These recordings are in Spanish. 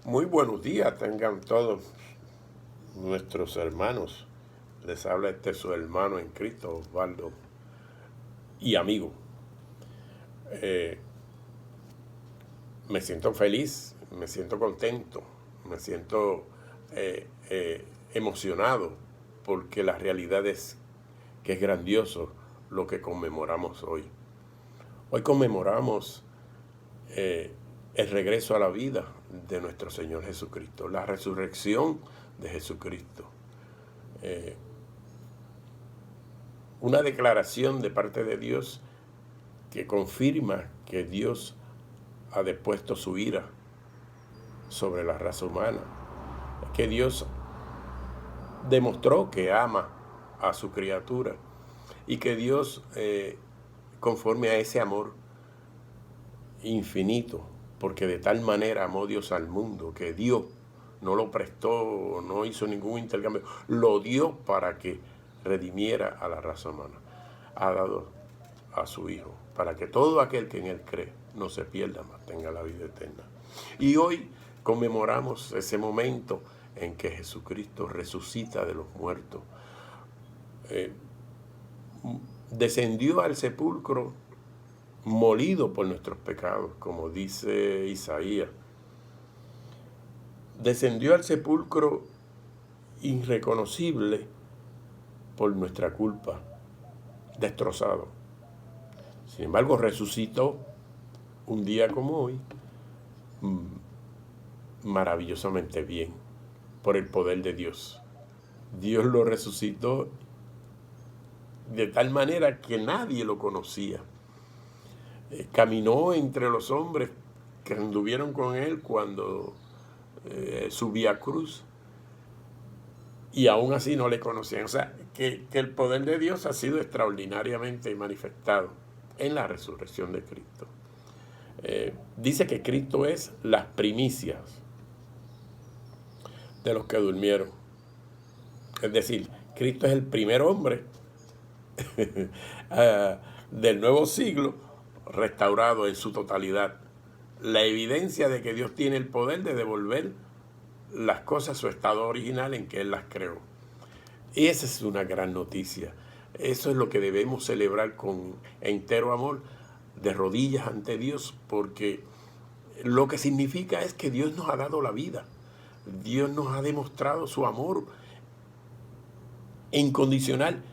Muy buenos días, tengan todos nuestros hermanos. Les habla su hermano en Cristo, Osvaldo, y amigo. Eh, Me siento feliz, me siento contento, me siento emocionado, porque la realidad es que es grandioso lo que conmemoramos hoy. Hoy conmemoramos el regreso a la vida de nuestro Señor Jesucristo, la resurrección de Jesucristo. Una declaración de parte de Dios que confirma que Dios ha depuesto su ira sobre la raza humana, que Dios demostró que ama a su criatura y que Dios, conforme a ese amor infinito, porque de tal manera amó Dios al mundo, que dio, no lo prestó, no hizo ningún intercambio, lo dio para que redimiera a la raza humana. Ha dado a su Hijo, para que todo aquel que en Él cree no se pierda, mas tenga la vida eterna. Y hoy conmemoramos ese momento en que Jesucristo resucita de los muertos. Descendió al sepulcro molido por nuestros pecados, como dice Isaías. Descendió al sepulcro irreconocible por nuestra culpa, destrozado. Sin embargo, resucitó un día como hoy, maravillosamente bien, por el poder de Dios. Dios lo resucitó de tal manera que nadie lo conocía. Caminó entre los hombres que anduvieron con él cuando subía a cruz, y aún así no le conocían. O sea, que el poder de Dios ha sido extraordinariamente manifestado en la resurrección de Cristo. Dice que Cristo es las primicias de los que durmieron. Es decir, Cristo es el primer hombre del nuevo siglo restaurado en su totalidad. La evidencia de que Dios tiene el poder de devolver las cosas a su estado original en que Él las creó. Y esa es una gran noticia. Eso es lo que debemos celebrar con entero amor, de rodillas ante Dios, porque lo que significa es que Dios nos ha dado la vida. Dios nos ha demostrado su amor incondicional,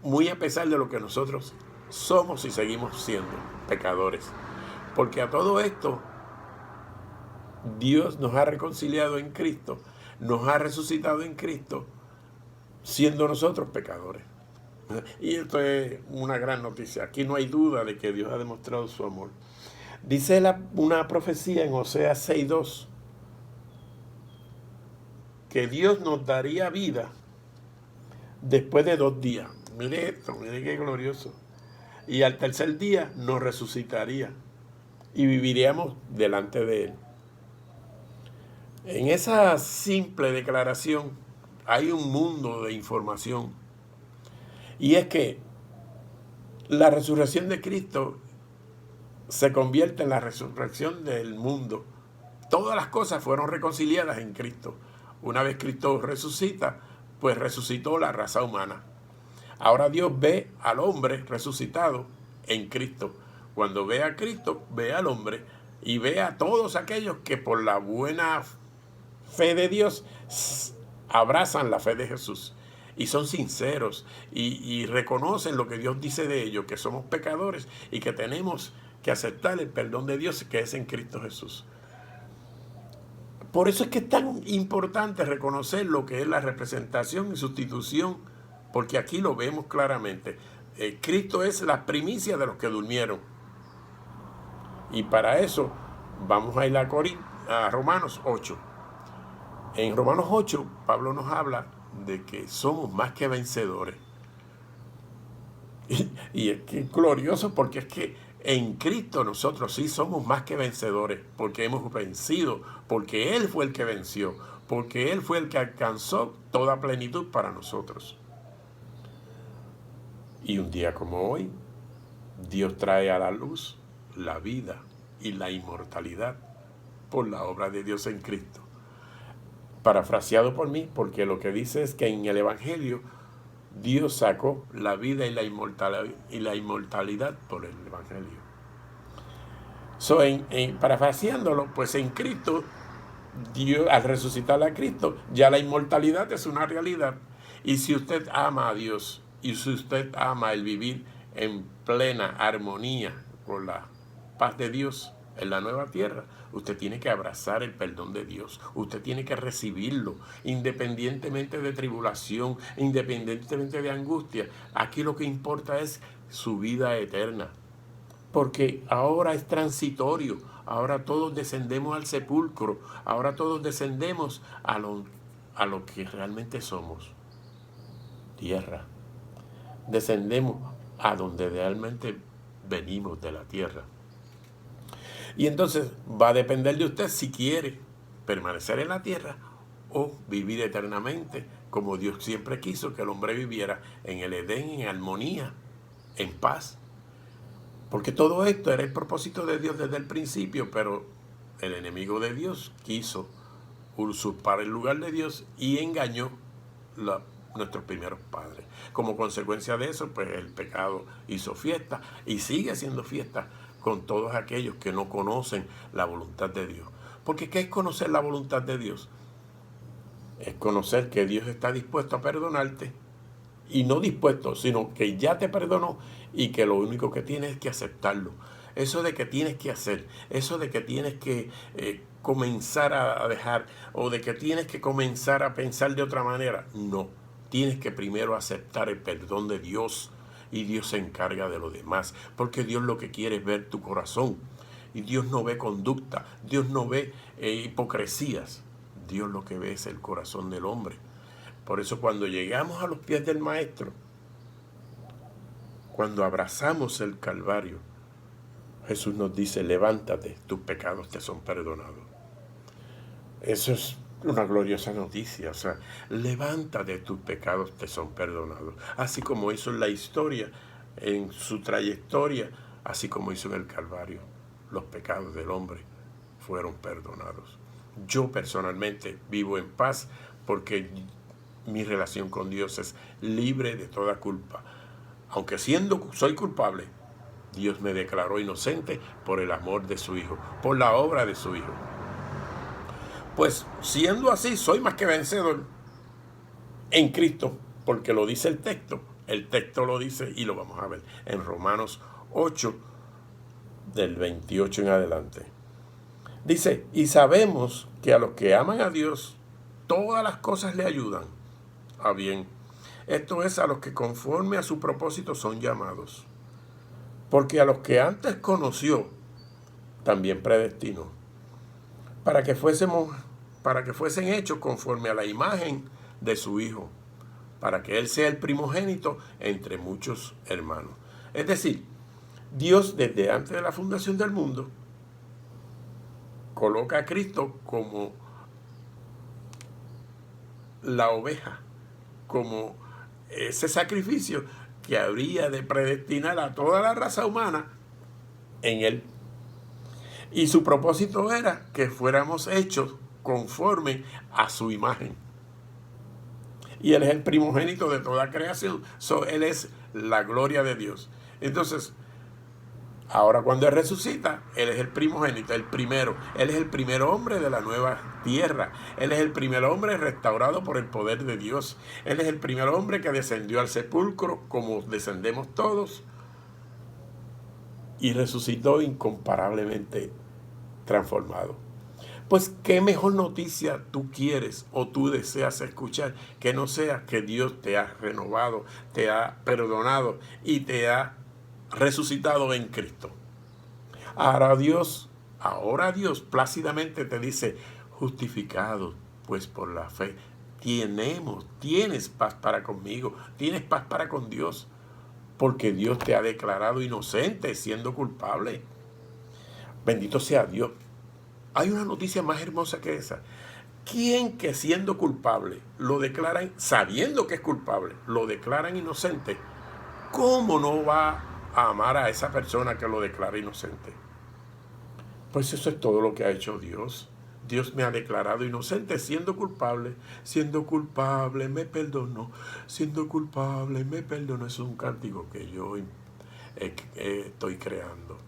muy a pesar de lo que nosotros somos y seguimos siendo pecadores. Porque a todo esto, Dios nos ha reconciliado en Cristo, nos ha resucitado en Cristo, siendo nosotros pecadores. Y esto es una gran noticia. Aquí no hay duda de que Dios ha demostrado su amor. Dice una profecía en Oseas 6:2 que Dios nos daría vida después de 2 días. Mire esto, mire qué glorioso. Y al tercer día nos resucitaría y viviríamos delante de Él. En esa simple declaración hay un mundo de información. Y es que la resurrección de Cristo se convierte en la resurrección del mundo. Todas las cosas fueron reconciliadas en Cristo. Una vez Cristo resucita, pues resucitó la raza humana. Ahora Dios ve al hombre resucitado en Cristo. Cuando ve a Cristo, ve al hombre y ve a todos aquellos que por la buena fe de Dios abrazan la fe de Jesús y son sinceros y reconocen lo que Dios dice de ellos, que somos pecadores y que tenemos que aceptar el perdón de Dios que es en Cristo Jesús. Por eso es que es tan importante reconocer lo que es la representación y sustitución, porque aquí lo vemos claramente. Cristo es la primicia de los que durmieron. Y para eso vamos a ir a Romanos 8. En Romanos 8, Pablo nos habla de que somos más que vencedores. Y es que es glorioso, porque es que en Cristo nosotros sí somos más que vencedores, porque hemos vencido, porque Él fue el que venció, porque Él fue el que alcanzó toda plenitud para nosotros. Y un día como hoy, Dios trae a la luz la vida y la inmortalidad por la obra de Dios en Cristo. Parafraseado por mí, porque lo que dice es que en el Evangelio Dios sacó la vida y la inmortalidad por el Evangelio. Parafraseándolo, pues en Cristo, Dios, al resucitar a Cristo, ya la inmortalidad es una realidad. Y si usted ama a Dios y si usted ama el vivir en plena armonía con la paz de Dios en la nueva tierra, usted tiene que abrazar el perdón de Dios. Usted tiene que recibirlo, independientemente de tribulación, independientemente de angustia. Aquí lo que importa es su vida eterna. Porque ahora es transitorio. Ahora todos descendemos al sepulcro. Ahora todos descendemos a lo que realmente somos. Tierra. Descendemos a donde realmente venimos, de la tierra. Y entonces va a depender de usted si quiere permanecer en la tierra o vivir eternamente, como Dios siempre quiso que el hombre viviera en el Edén, en armonía, en paz. Porque todo esto era el propósito de Dios desde el principio, pero el enemigo de Dios quiso usurpar el lugar de Dios y engañó nuestros primeros padres. Como consecuencia de eso, pues el pecado hizo fiesta y sigue haciendo fiesta con todos aquellos que no conocen la voluntad de Dios. Porque ¿qué es conocer la voluntad de Dios? Es conocer que Dios está dispuesto a perdonarte, y no dispuesto, sino que ya te perdonó y que lo único que tienes es que aceptarlo. Eso de que tienes que hacer, eso de que tienes que comenzar a dejar, o de que tienes que comenzar a pensar de otra manera, no. Tienes que primero aceptar el perdón de Dios y Dios se encarga de lo demás, porque Dios lo que quiere es ver tu corazón. Y Dios no ve conducta, Dios no ve hipocresías. Dios lo que ve es el corazón del hombre. Por eso cuando llegamos a los pies del Maestro, cuando abrazamos el Calvario, Jesús nos dice: levántate, tus pecados te son perdonados. Eso es una gloriosa noticia. O sea, levántate, tus pecados te son perdonados. Así como hizo en la historia, en su trayectoria, así como hizo en el Calvario, los pecados del hombre fueron perdonados. Yo personalmente vivo en paz porque mi relación con Dios es libre de toda culpa. Aunque soy culpable, Dios me declaró inocente por el amor de su Hijo, por la obra de su Hijo. Pues siendo así, soy más que vencedor en Cristo, porque lo dice el texto. El texto lo dice y lo vamos a ver en Romanos 8, del 28 en adelante. Dice: y sabemos que a los que aman a Dios, todas las cosas le ayudan a bien. Esto es, a los que conforme a su propósito son llamados. Porque a los que antes conoció, también predestinó, para que fuesen hechos conforme a la imagen de su Hijo, para que Él sea el primogénito entre muchos hermanos. Es decir, Dios desde antes de la fundación del mundo coloca a Cristo como la oveja, como ese sacrificio que habría de predestinar a toda la raza humana en Él. Y su propósito era que fuéramos hechos conforme a su imagen. Y Él es el primogénito de toda creación. Él es la gloria de Dios. Entonces, ahora cuando Él resucita, Él es el primogénito, el primero. Él es el primer hombre de la nueva tierra. Él es el primer hombre restaurado por el poder de Dios. Él es el primer hombre que descendió al sepulcro, como descendemos todos, y resucitó incomparablemente transformado. Pues qué mejor noticia tú quieres o tú deseas escuchar que no sea que Dios te ha renovado, te ha perdonado y te ha resucitado en Cristo. Ahora Dios plácidamente te dice: justificado pues por la fe, tienes paz para conmigo, tienes paz para con Dios, porque Dios te ha declarado inocente siendo culpable. Bendito sea Dios. Hay una noticia más hermosa que esa. ¿Quién que siendo culpable lo declaran, sabiendo que es culpable, lo declaran inocente? ¿Cómo no va a amar a esa persona que lo declara inocente? Pues eso es todo lo que ha hecho Dios. Dios me ha declarado inocente siendo culpable. Siendo culpable me perdonó. Es un cántico que yo estoy creando.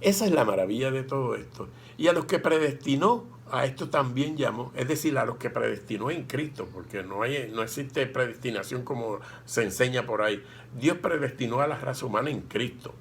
Esa es la maravilla de todo esto. Y a los que predestinó, a esto también llamó, es decir, a los que predestinó en Cristo, porque no existe predestinación como se enseña por ahí. Dios predestinó a la raza humana en Cristo.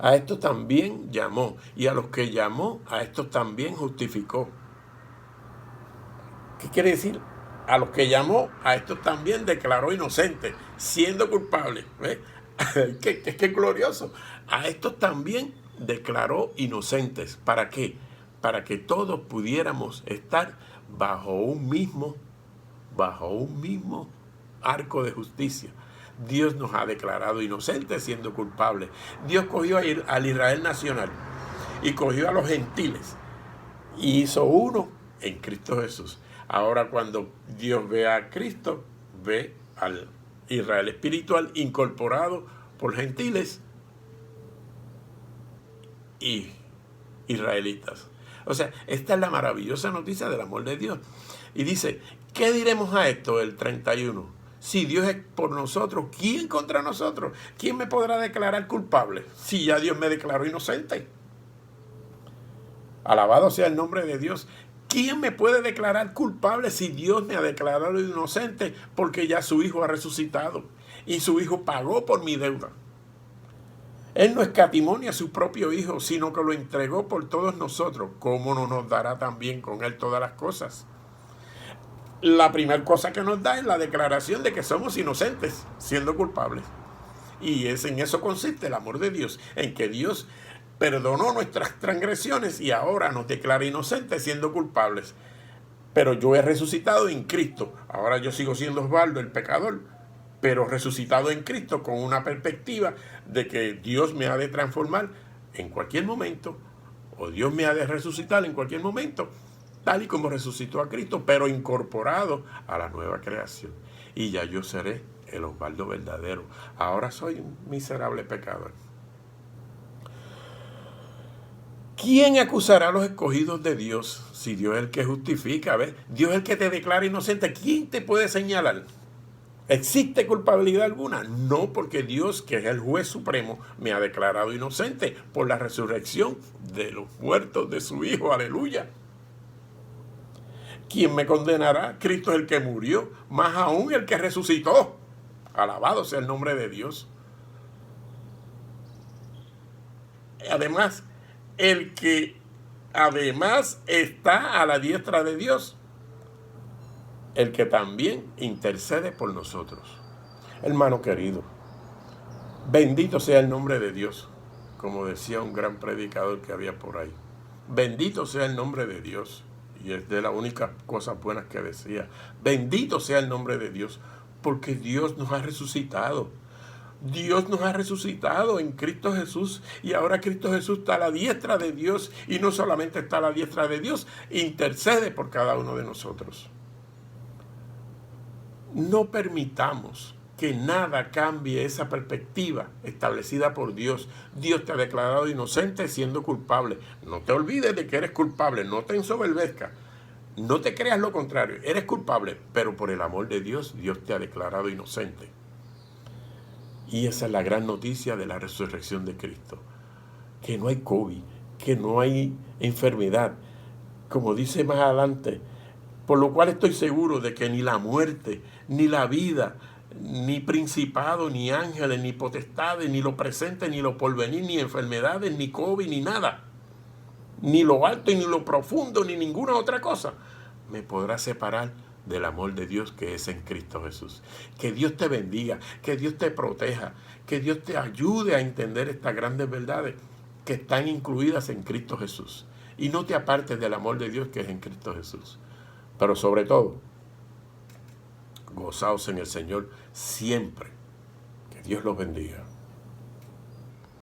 A estos también llamó, y a los que llamó, a estos también justificó. ¿Qué quiere decir? A los que llamó, a estos también declaró inocentes, siendo culpables. ¿Ves? Es que glorioso. A estos también declaró inocentes. ¿Para qué? Para que todos pudiéramos estar bajo un mismo arco de justicia. Dios nos ha declarado inocentes siendo culpables. Dios cogió al Israel nacional y cogió a los gentiles y hizo uno en Cristo Jesús. Ahora cuando Dios ve a Cristo, ve al Israel espiritual incorporado por gentiles y israelitas. O sea, esta es la maravillosa noticia del amor de Dios. Y dice, ¿qué diremos a esto? El 31. Si Dios es por nosotros, ¿quién contra nosotros? ¿Quién me podrá declarar culpable? Si ya Dios me declaró inocente. Alabado sea el nombre de Dios. ¿Quién me puede declarar culpable si Dios me ha declarado inocente? Porque ya su Hijo ha resucitado y su Hijo pagó por mi deuda. Él no escatimó ni a su propio Hijo, sino que lo entregó por todos nosotros. ¿Cómo no nos dará también con Él todas las cosas? La primera cosa que nos da es la declaración de que somos inocentes, siendo culpables. Y en eso consiste el amor de Dios, en que Dios perdonó nuestras transgresiones y ahora nos declara inocentes siendo culpables. Pero yo he resucitado en Cristo. Ahora yo sigo siendo Osvaldo, el pecador, pero resucitado en Cristo con una perspectiva de que Dios me ha de transformar en cualquier momento, o Dios me ha de resucitar en cualquier momento, tal y como resucitó a Cristo, pero incorporado a la nueva creación. Y ya yo seré el Osvaldo verdadero. Ahora soy un miserable pecador. ¿Quién acusará a los escogidos de Dios? Si Dios es el que justifica, ¿ves? Dios es el que te declara inocente. ¿Quién te puede señalar? ¿Existe culpabilidad alguna? No, porque Dios, que es el juez supremo, me ha declarado inocente por la resurrección de los muertos de su Hijo. Aleluya. ¿Quién me condenará? Cristo es el que murió, más aún el que resucitó. Alabado sea el nombre de Dios. Además, el que además está a la diestra de Dios, el que también intercede por nosotros. Hermano querido, bendito sea el nombre de Dios, como decía un gran predicador que había por ahí. Bendito sea el nombre de Dios. Y es de las únicas cosas buenas que decía. Bendito sea el nombre de Dios, porque Dios nos ha resucitado. Dios nos ha resucitado en Cristo Jesús, y ahora Cristo Jesús está a la diestra de Dios, y no solamente está a la diestra de Dios, intercede por cada uno de nosotros. No permitamos que nada cambie esa perspectiva establecida por Dios. Dios te ha declarado inocente siendo culpable. No te olvides de que eres culpable, no te ensoberbezcas, no te creas lo contrario, eres culpable, pero por el amor de Dios, Dios te ha declarado inocente. Y esa es la gran noticia de la resurrección de Cristo. Que no hay COVID, que no hay enfermedad, como dice más adelante, por lo cual estoy seguro de que ni la muerte, ni la vida, ni principado, ni ángeles, ni potestades, ni lo presente, ni lo porvenir, ni enfermedades, ni COVID, ni nada, ni lo alto, ni lo profundo, ni ninguna otra cosa, me podrá separar del amor de Dios que es en Cristo Jesús. Que Dios te bendiga, que Dios te proteja, que Dios te ayude a entender estas grandes verdades que están incluidas en Cristo Jesús. Y no te apartes del amor de Dios que es en Cristo Jesús. Pero sobre todo, gozaos en el Señor siempre. Que Dios los bendiga.